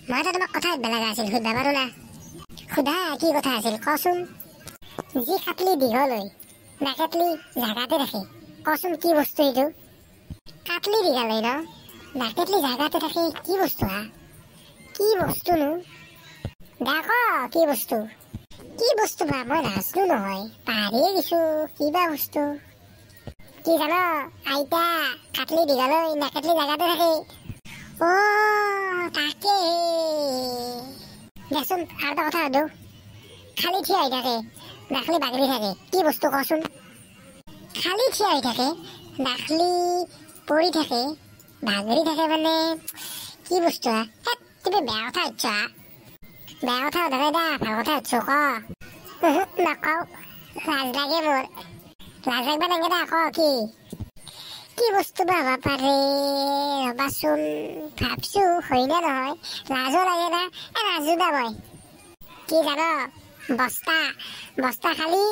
মই তো তোমাক কথা সুধবা লগা আছিল, সুধবা পাৰো না? সুধা, কি কথা আছিল কচোন? যি কাটলি দীঘল হৈ নাকাটলি জাগাতে ৰাখে, কচোন কি বস্তু এইটো? কাটলি দীঘল হৈ ন নাকাটলি জাগাতে থাকে, কি বস্তু হা? কি বস্তুনো? দেখ কি বস্তু? কি বস্তু বা মই নাজনো নহয়, পাহৰিয়ে গৈছো কিবা বস্তু। কি জান? আইতা, কাটলি দীঘল হৈ নাকাটলি জাগাতে থাকে। অ তাকে দেচোন, আৰু এটা কথা সুধো। খালি থিয় হৈ থাকে নাখলি বাগৰি থাকে, কি বস্তু কচোন? খালি থিয় হৈ থাকে নাখলি পৰি থাকে বাগৰি থাকে, মানে কি বস্তু হা? তুমি বেয়া কথা সুধছ হা? বেয়া কথা সুধা নাই দা, ভাল কথা সুধছ, ক। নকওঁ, লাজ লাগে মোৰ। লাজ লাগবা নালাগে দা, ক কি? কি বস্তু বা হবা পাৰে? ৰবাচোন ভাবছো, হয় নে নহয়? লাজো লাগে না, নাজো দা মই। কি জান? বস্তা। বস্তা খালি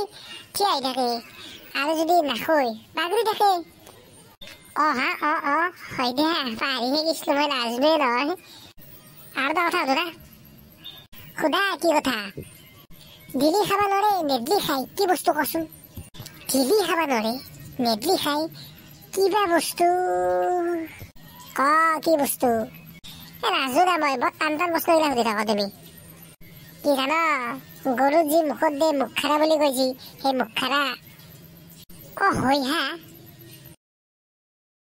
থিয় হৈ থাকে আৰু যদি নাখৈ বাগৰি থাকে। হা, হয় দে, পাহৰিহে গৈছিলো, মই নাজনোৱে নহয়। আৰু এটা কথা সুধো না? সুধা, কি কথা? ঢিলি খাব নোৱাৰে নেদলি খাই, কি বস্তু কচোন? ঢিলি খাব নোৱাৰে নেদলি খাই, কিবা বস্তু? ক কি বস্তু? নাজো না মই, বৰ টান টান বস্তু এইবিলাক সুধি থাক তুমি। কি জান? গৰু যি মুখত দে মুখ খাৰা বুলি কয় যি, সেই মুখ খাৰা। হয় হা।